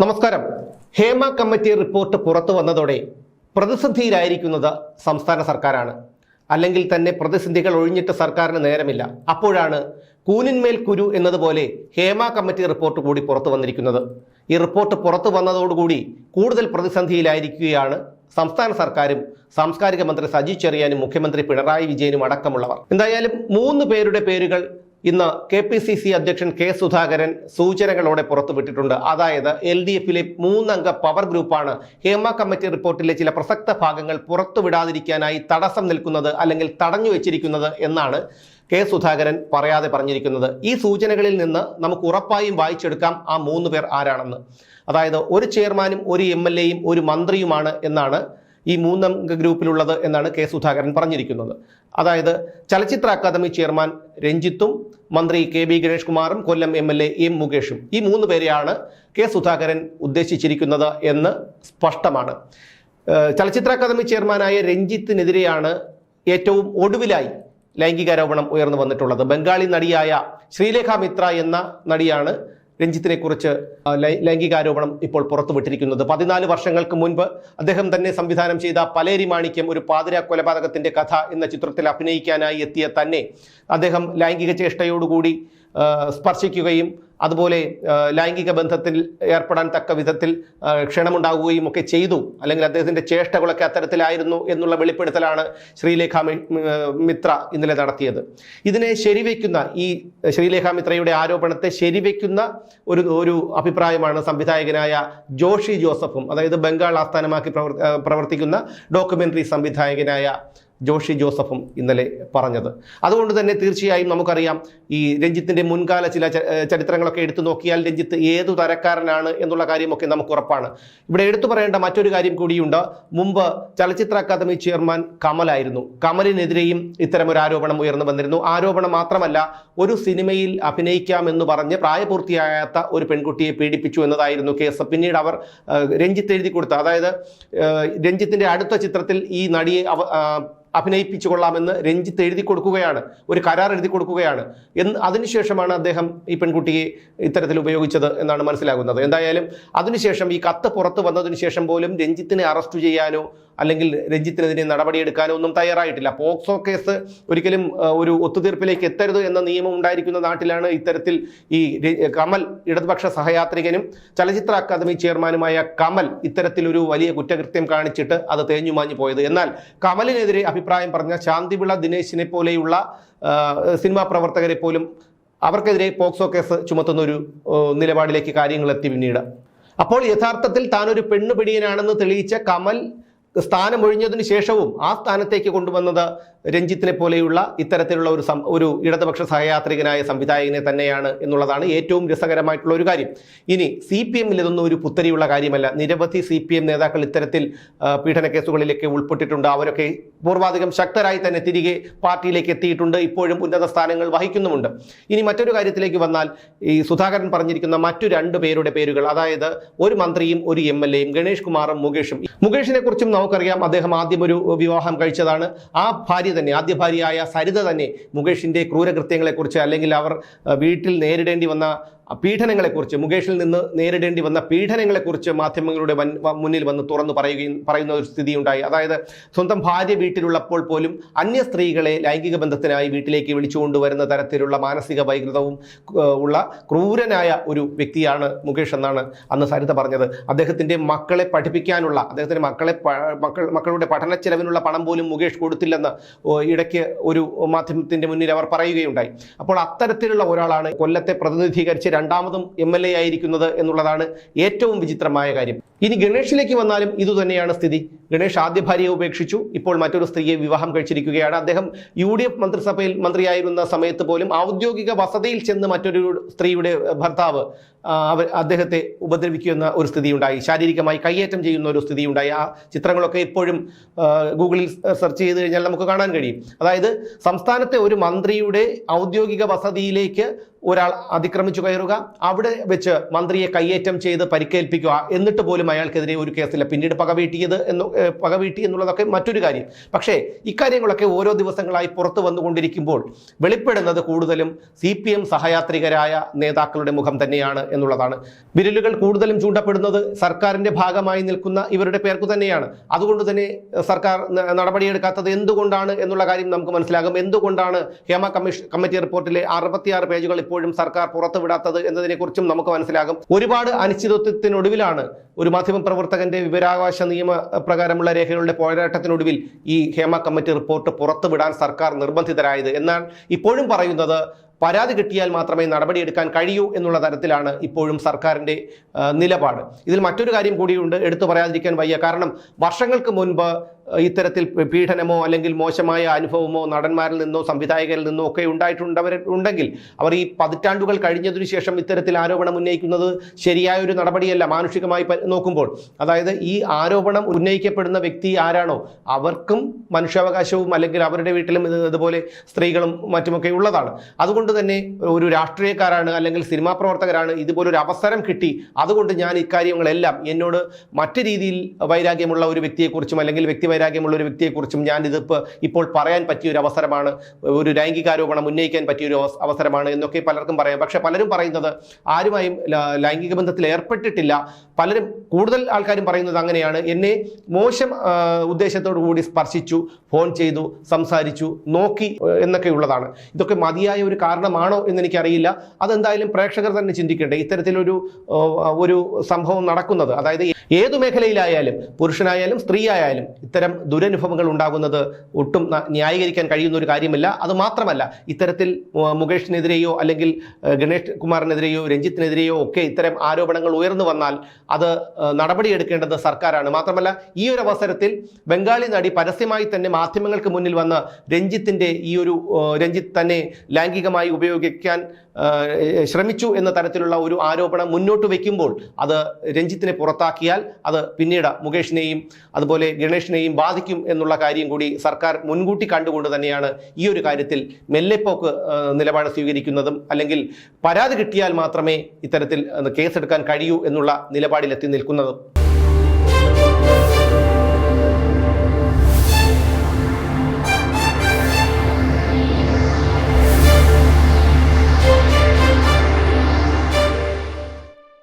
നമസ്കാരം. Hema committee report പുറത്തു വന്നതോടെ പ്രതിസന്ധിയിലായിരിക്കുന്നത് സംസ്ഥാന സർക്കാരാണ്. അല്ലെങ്കിൽ തന്നെ പ്രതിസന്ധികൾ ഒഴിഞ്ഞിട്ട് സർക്കാരിന് നേരമില്ല. അപ്പോഴാണ് കൂനിന്മേൽ കുരു എന്നതുപോലെ ഹേമ കമ്മിറ്റി റിപ്പോർട്ട് കൂടി പുറത്തു വന്നിരിക്കുന്നത്. ഈ റിപ്പോർട്ട് പുറത്തു വന്നതോടുകൂടി കൂടുതൽ പ്രതിസന്ധിയിലായിരിക്കുകയാണ് സംസ്ഥാന സർക്കാരും സാംസ്കാരിക മന്ത്രി സജി ചെറിയാനും മുഖ്യമന്ത്രി പിണറായി വിജയനും അടക്കമുള്ളവർ. എന്തായാലും 3 പേരുടെ പേരുകൾ ഇന്ന് KPCC അധ്യക്ഷൻ കെ സുധാകരൻ സൂചനകളോടെ പുറത്തുവിട്ടിട്ടുണ്ട്. അതായത് LDF-ലെ 3 അംഗ പവർ ഗ്രൂപ്പാണ് ഹേമ കമ്മിറ്റി റിപ്പോർട്ടിലെ ചില പ്രസക്ത ഭാഗങ്ങൾ പുറത്തുവിടാതിരിക്കാനായി തടസ്സം നിൽക്കുന്നത് അല്ലെങ്കിൽ തടഞ്ഞു വെച്ചിരിക്കുന്നത് എന്നാണ് കെ സുധാകരൻ പറയാതെ പറഞ്ഞിരിക്കുന്നത്. ഈ സൂചനകളിൽ നിന്ന് നമുക്ക് ഉറപ്പായും വായിച്ചെടുക്കാം ആ 3 പേർ ആരാണെന്ന്. അതായത് ഒരു ചെയർമാനും ഒരു MLA-യും ഒരു മന്ത്രിയുമാണ് എന്നാണ് ഈ 3 അംഗ ഗ്രൂപ്പിലുള്ളത് എന്നാണ് കെ സുധാകരൻ പറഞ്ഞിരിക്കുന്നത്. അതായത് ചലച്ചിത്ര അക്കാദമി ചെയർമാൻ രഞ്ജിത്തും മന്ത്രി KB ഗണേഷ് കുമാറും കൊല്ലം MLA M മുകേഷും, ഈ 3 പേരെയാണ് കെ സുധാകരൻ ഉദ്ദേശിച്ചിരിക്കുന്നത് എന്ന് സ്പഷ്ടമാണ്. ചലച്ചിത്ര അക്കാദമി ചെയർമാനായ രഞ്ജിത്തിനെതിരെയാണ് ഏറ്റവും ഒടുവിലായി ലൈംഗികാരോപണം ഉയർന്നു വന്നിട്ടുള്ളത്. ബംഗാളി നടിയായ ശ്രീലേഖ മിത്ര എന്ന നടിയാണ് രഞ്ജിത്തിനെ കുറിച്ച് ലൈംഗികാരോപണം ഇപ്പോൾ പുറത്തുവിട്ടിരിക്കുന്നത്. 14 വർഷങ്ങൾക്ക് മുൻപ് അദ്ദേഹം തന്നെ സംവിധാനം ചെയ്ത പലേരി മാണിക്യം ഒരു പാതിര കൊലപാതകത്തിന്റെ കഥ എന്ന ചിത്രത്തിൽ അഭിനയിക്കാനായി എത്തിയ തന്നെ അദ്ദേഹം ലൈംഗിക ചേഷ്ടയോടുകൂടി സ്പർശിക്കുകയും അതുപോലെ ലൈംഗിക ബന്ധത്തിൽ ഏർപ്പെടാൻ തക്ക വിധത്തിൽ ക്ഷണമുണ്ടാകുകയും ഒക്കെ ചെയ്തു, അല്ലെങ്കിൽ അദ്ദേഹത്തിന്റെ ചേഷ്ടകളൊക്കെ അത്തരത്തിലായിരുന്നു എന്നുള്ള വെളിപ്പെടുത്തലാണ് ശ്രീലേഖ മിത്ര ഇന്നലെ നടത്തിയത്. ഇതിനെ ശരിവെക്കുന്ന, ഈ ശ്രീലേഖ മിത്രയുടെ ആരോപണത്തെ ശരിവെക്കുന്ന ഒരു അഭിപ്രായമാണ് സംവിധായകനായ ജോഷി ജോസഫും, അതായത് ബംഗാൾ ആസ്ഥാനമാക്കി പ്രവർത്തിക്കുന്ന ഡോക്യുമെന്ററി സംവിധായകനായ ജോഷി ജോസഫും ഇന്നലെ പറഞ്ഞത്. അതുകൊണ്ട് തന്നെ തീർച്ചയായും നമുക്കറിയാം, ഈ രഞ്ജിത്തിന്റെ മുൻകാല ചില ചരിത്രങ്ങളൊക്കെ എടുത്തു നോക്കിയാൽ രഞ്ജിത്ത് ഏതു തരക്കാരനാണ് എന്നുള്ള കാര്യമൊക്കെ നമുക്ക് ഉറപ്പാണ്. ഇവിടെ എടുത്തു പറയേണ്ട മറ്റൊരു കാര്യം കൂടിയുണ്ട്. മുമ്പ് ചലച്ചിത്ര അക്കാദമി ചെയർമാൻ കമലായിരുന്നു. കമലിനെതിരെയും ഇത്തരമൊരു ആരോപണം ഉയർന്നു വന്നിരുന്നു. ആരോപണം മാത്രമല്ല, ഒരു സിനിമയിൽ അഭിനയിക്കാമെന്ന് പറഞ്ഞ് പ്രായപൂർത്തിയാകാത്ത ഒരു പെൺകുട്ടിയെ പീഡിപ്പിച്ചു എന്നതായിരുന്നു കേസ്. പിന്നീട് അവർ രഞ്ജിത്ത് എഴുതി കൊടുത്ത, അതായത് രഞ്ജിത്തിന്റെ അടുത്ത ചിത്രത്തിൽ ഈ നടിയെ അഭിനയിപ്പിച്ചു കൊള്ളാമെന്ന് രഞ്ജിത്ത് എഴുതി കൊടുക്കുകയാണ്, ഒരു കരാർ എഴുതി കൊടുക്കുകയാണ്. അതിനുശേഷമാണ് അദ്ദേഹം ഈ പെൺകുട്ടിയെ ഇത്തരത്തിൽ ഉപയോഗിച്ചത് എന്നാണ് മനസ്സിലാകുന്നത്. എന്തായാലും അതിനുശേഷം ഈ കത്ത് പുറത്തു വന്നതിന് ശേഷം പോലും രഞ്ജിത്തിനെ അറസ്റ്റ് ചെയ്യാനോ അല്ലെങ്കിൽ രഞ്ജിത്തിനെതിരെ നടപടിയെടുക്കാനോ ഒന്നും തയ്യാറായിട്ടില്ല. പോക്സോ കേസ് ഒരിക്കലും ഒരു ഒത്തുതീർപ്പിലേക്ക് എത്തരുത് എന്ന നിയമം ഉണ്ടായിരിക്കുന്ന നാട്ടിലാണ് ഇത്തരത്തിൽ ഈ കമൽ, ഇടതുപക്ഷ സഹയാത്രികനും ചലച്ചിത്ര അക്കാദമി ചെയർമാനുമായ കമൽ ഇത്തരത്തിലൊരു വലിയ കുറ്റകൃത്യം കാണിച്ചിട്ട് അത് തേഞ്ഞുമാഞ്ഞു പോയത്. എന്നാൽ കമലിനെതിരെ അഭിപ്രായം പറഞ്ഞ ശാന്തിവിള ദിനേശിനെ പോലെയുള്ള സിനിമാ പ്രവർത്തകരെ പോലും അവർക്കെതിരെ പോക്സോ കേസ് ചുമത്തുന്ന ഒരു നിലപാടിലേക്ക് കാര്യങ്ങൾ എത്തി പിന്നീട്. അപ്പോൾ യഥാർത്ഥത്തിൽ താനൊരു പെണ്ണുപിടിയനാണെന്ന് തെളിയിച്ച കമൽ സ്ഥാനമൊഴിഞ്ഞതിന് ശേഷവും ആ സ്ഥാനത്തേക്ക് കൊണ്ടുവന്നത് രഞ്ജിത്തിനെ പോലെയുള്ള ഇത്തരത്തിലുള്ള ഒരു ഇടതുപക്ഷ സഹയാത്രികനായ സംവിധായകനെ തന്നെയാണ് എന്നുള്ളതാണ് ഏറ്റവും രസകരമായിട്ടുള്ള ഒരു കാര്യം. ഇനി CPM-ൽ ഇതൊന്നും ഒരു പുത്തരിയുള്ള കാര്യമല്ല. നിരവധി CPM നേതാക്കൾ ഇത്തരത്തിൽ പീഡന കേസുകളിലേക്ക് ഉൾപ്പെട്ടിട്ടുണ്ട്. അവരൊക്കെ പൂർവാധികം ശക്തരായി തന്നെ തിരികെ പാർട്ടിയിലേക്ക് എത്തിയിട്ടുണ്ട്, ഇപ്പോഴും ഉന്നത സ്ഥാനങ്ങൾ വഹിക്കുന്നുമുണ്ട്. ഇനി മറ്റൊരു കാര്യത്തിലേക്ക് വന്നാൽ, ഈ സുധാകരൻ പറഞ്ഞിരിക്കുന്ന മറ്റു 2 പേരുടെ പേരുകൾ, അതായത് ഒരു മന്ത്രിയും ഒരു MLA-യും, ഗണേഷ് കുമാറും മുകേഷും. മുകേഷിനെ കുറിച്ചും നമുക്കറിയാം, അദ്ദേഹം ആദ്യം ഒരു വിവാഹം കഴിച്ചതാണ്. ആ ഭാര്യ തന്നെ, ആദ്യ ഭാര്യയായ സരിത തന്നെ മുകേഷിന്റെ ക്രൂരകൃത്യങ്ങളെക്കുറിച്ച് അല്ലെങ്കിൽ അവർ വീട്ടിൽ നേരിടേണ്ടി വന്ന പീഡനങ്ങളെക്കുറിച്ച്, മുകേഷിൽ നിന്ന് നേരിടേണ്ടി വന്ന പീഡനങ്ങളെക്കുറിച്ച് മാധ്യമങ്ങളുടെ മുന്നിൽ വന്ന് പറയുന്ന ഒരു സ്ഥിതിയുണ്ടായി. അതായത് സ്വന്തം ഭാര്യ വീട്ടിലുള്ളപ്പോൾ പോലും അന്യ സ്ത്രീകളെ ലൈംഗിക ബന്ധത്തിനായി വീട്ടിലേക്ക് വിളിച്ചുകൊണ്ടുവരുന്ന തരത്തിലുള്ള മാനസിക വൈകൃതവും ഉള്ള ക്രൂരനായ ഒരു വ്യക്തിയാണ് മുകേഷ് എന്നാണ് അന്ന് സരിത പറഞ്ഞത്. അദ്ദേഹത്തിന്റെ മക്കളെ പഠിപ്പിക്കാനുള്ള, അദ്ദേഹത്തിന്റെ മക്കളുടെ പഠന ചെലവിനുള്ള പണം പോലും മുകേഷ് കൊടുത്തില്ലെന്ന് ഇടയ്ക്ക് ഒരു മാധ്യമത്തിന്റെ മുന്നിൽ അവർ പറയുകയുണ്ടായി. അപ്പോൾ അത്തരത്തിലുള്ള ഒരാളാണ് കൊല്ലത്തെ പ്രതിനിധീകരിച്ച് രണ്ടാമതും MLA ആയിരിക്കുന്നത് എന്നുള്ളതാണ് ഏറ്റവും വിചിത്രമായ കാര്യം. ഇനി ഗണേഷിലേക്ക് വന്നാലും ഇതുതന്നെയാണ് സ്ഥിതി. ഗണേഷ് ആദ്യ ഭാര്യയെ ഉപേക്ഷിച്ചു, ഇപ്പോൾ മറ്റൊരു സ്ത്രീയെ വിവാഹം കഴിച്ചിരിക്കുകയാണ്. അദ്ദേഹം UDF മന്ത്രിസഭയിൽ മന്ത്രിയായിരുന്ന സമയത്ത് പോലും ഔദ്യോഗിക വസതിയിൽ ചെന്ന് മറ്റൊരു സ്ത്രീയുടെ ഭർത്താവ് അദ്ദേഹത്തെ ഉപദ്രവിക്കുന്ന ഒരു സ്ഥിതിയുണ്ടായി, ശാരീരികമായി കയ്യേറ്റം ചെയ്യുന്ന ഒരു സ്ഥിതിയുണ്ടായി. ആ ചിത്രങ്ങളൊക്കെ ഇപ്പോഴും ഗൂഗിളിൽ സെർച്ച് ചെയ്ത് കഴിഞ്ഞാൽ നമുക്ക് കാണാൻ കഴിയും. അതായത് സംസ്ഥാനത്തെ ഒരു മന്ത്രിയുടെ ഔദ്യോഗിക വസതിയിലേക്ക് ഒരാൾ അതിക്രമിച്ചു കയറുക, അവിടെ വെച്ച് മന്ത്രിയെ കയ്യേറ്റം ചെയ്ത് പരിക്കേൽപ്പിക്കുക, എന്നിട്ട് പോലും അയാൾക്കെതിരെ ഒരു കേസില്ല. പിന്നീട് പകവീട്ടി എന്നുള്ളതൊക്കെ മറ്റൊരു കാര്യം. പക്ഷേ ഇക്കാര്യങ്ങളൊക്കെ ഓരോ ദിവസങ്ങളായി പുറത്തു വന്നുകൊണ്ടിരിക്കുമ്പോൾ വെളിപ്പെടുന്നത് കൂടുതലും CPM സഹയാത്രികരായ നേതാക്കളുടെ മുഖം തന്നെയാണ് എന്നുള്ളതാണ്. വിരലുകൾ കൂടുതലും ചൂണ്ടപ്പെടുന്നത് സർക്കാരിന്റെ ഭാഗമായി നിൽക്കുന്ന ഇവരുടെ പേർക്ക് തന്നെയാണ്. അതുകൊണ്ട് തന്നെ സർക്കാർ നടപടിയെടുക്കാത്തത് എന്തുകൊണ്ടാണ് എന്നുള്ള കാര്യം നമുക്ക് മനസ്സിലാകും. എന്തുകൊണ്ടാണ് ഹേമ കമ്മിറ്റി റിപ്പോർട്ടിലെ 66 പേജുകൾ ഇപ്പോഴും സർക്കാർ പുറത്തുവിടാത്തത് എന്നതിനെക്കുറിച്ചും നമുക്ക് മനസ്സിലാകും. ഒരുപാട് അനിശ്ചിതത്വത്തിനൊടുവിലാണ് ഒരു മാധ്യമപ്രവർത്തകന്റെ വിവരാവകാശ നിയമ പ്രകാരമുള്ള രേഖകളുടെ പോരാട്ടത്തിനൊടുവിൽ ഈ ഹേമ കമ്മിറ്റി റിപ്പോർട്ട് പുറത്തുവിടാൻ സർക്കാർ നിർബന്ധിതരായത്. എന്നാൽ ഇപ്പോഴും പറയുന്നത് പരാതി കിട്ടിയാൽ മാത്രമേ നടപടിയെടുക്കാൻ കഴിയൂ എന്നുള്ള തരത്തിലാണ് ഇപ്പോഴും സർക്കാരിൻ്റെ നിലപാട്. ഇതിൽ മറ്റൊരു കാര്യം കൂടിയുണ്ട്, എടുത്തു പറയാതിരിക്കാൻ വയ്യ. കാരണം വർഷങ്ങൾക്ക് മുൻപ് ഇത്തരത്തിൽ പീഡനമോ അല്ലെങ്കിൽ മോശമായ അനുഭവമോ നടന്മാരിൽ നിന്നോ സംവിധായകരിൽ നിന്നോ ഒക്കെ ഉണ്ടായിട്ടുണ്ടെങ്കിൽ അവർ ഈ പതിറ്റാണ്ടുകൾ കഴിഞ്ഞതിനു ശേഷം ഇത്തരത്തിൽ ആരോപണം ഉന്നയിക്കുന്നത് ശരിയായ ഒരു നടപടിയല്ല മാനുഷികമായി നോക്കുമ്പോൾ. അതായത് ഈ ആരോപണം ഉന്നയിക്കപ്പെടുന്ന വ്യക്തി ആരാണോ അവർക്കും മനുഷ്യാവകാശവും അല്ലെങ്കിൽ അവരുടെ വീട്ടിലും ഇതുപോലെ സ്ത്രീകളും മറ്റുമൊക്കെ ഉള്ളതാണ്. അതുകൊണ്ട് തന്നെ ഒരു രാഷ്ട്രീയക്കാരാണ് അല്ലെങ്കിൽ സിനിമാ പ്രവർത്തകരാണ്, ഇതുപോലൊരു അവസരം കിട്ടി, അതുകൊണ്ട് ഞാൻ ഇക്കാര്യങ്ങളെല്ലാം എന്നോട് മറ്റു രീതിയിൽ വൈരാഗ്യമുള്ള ഒരു വ്യക്തിയെക്കുറിച്ചും അല്ലെങ്കിൽ വൈരാഗ്യമുള്ള ഒരു വ്യക്തിയെക്കുറിച്ചും ഞാൻ ഇപ്പോൾ പറയാൻ പറ്റിയൊരു അവസരമാണ്, ഒരു ലൈംഗികാരോപണം ഉന്നയിക്കാൻ പറ്റിയൊരു അവസരമാണ് എന്നൊക്കെ പലർക്കും പറയാം. പക്ഷെ പലരും പറയുന്നത് ആരുമായും ലൈംഗിക ബന്ധത്തിൽ ഏർപ്പെട്ടിട്ടില്ല. കൂടുതൽ ആൾക്കാരും പറയുന്നത് അങ്ങനെയാണ്, എന്നെ മോശം ഉദ്ദേശത്തോടു കൂടി സ്പർശിച്ചു, ഫോൺ ചെയ്തു, സംസാരിച്ചു, നോക്കി എന്നൊക്കെ ഉള്ളതാണ്. ഇതൊക്കെ മതിയായ ഒരു കാരണമാണോ എന്നെനിക്കറിയില്ല. അതെന്തായാലും പ്രേക്ഷകർ തന്നെ ചിന്തിക്കട്ടെ. ഇത്തരത്തിലൊരു സംഭവം നടക്കുന്നത്, അതായത് ഏതു മേഖലയിലായാലും പുരുഷനായാലും സ്ത്രീ ആയാലും ഇത്തരം ദുരനുഭവങ്ങൾ ഉണ്ടാകുന്നത് ഒട്ടും ന്യായീകരിക്കാൻ കഴിയുന്ന ഒരു കാര്യമല്ല. അതുമാത്രമല്ല, ഇത്തരത്തിൽ മുകേഷിനെതിരെയോ അല്ലെങ്കിൽ ഗണേഷ് കുമാറിനെതിരെയോ രഞ്ജിത്തിനെതിരെയോ ഒക്കെ ഇത്തരം ആരോപണങ്ങൾ ഉയർന്നു വന്നാൽ അത് നടപടിയെടുക്കേണ്ടത് സർക്കാരാണ്. മാത്രമല്ല, ഈ ഒരു അവസരത്തിൽ ബംഗാളി നടി പരസ്യമായി തന്നെ മാധ്യമങ്ങൾക്ക് മുന്നിൽ വന്ന് രഞ്ജിത്ത് തന്നെ ലൈംഗികമായി ഉപയോഗിക്കാൻ ശ്രമിച്ചു എന്ന തരത്തിലുള്ള ഒരു ആരോപണം മുന്നോട്ട് വയ്ക്കുമ്പോൾ അത് രഞ്ജിത്തിനെ പുറത്താക്കിയാൽ അത് പിന്നീട് മുകേഷിനെയും അതുപോലെ ഗണേഷിനെയും ബാധിക്കും എന്നുള്ള കാര്യം കൂടി സർക്കാർ മുൻകൂട്ടി കണ്ടുകൊണ്ട് തന്നെയാണ് ഈ ഒരു കാര്യത്തിൽ മെല്ലെപ്പോക്ക് നിലപാട് സ്വീകരിക്കുന്നതും അല്ലെങ്കിൽ പരാതി കിട്ടിയാൽ മാത്രമേ ഇത്തരത്തിൽ കേസെടുക്കാൻ കഴിയൂ എന്നുള്ള നിലപാടിലെത്തി നിൽക്കുന്നതും.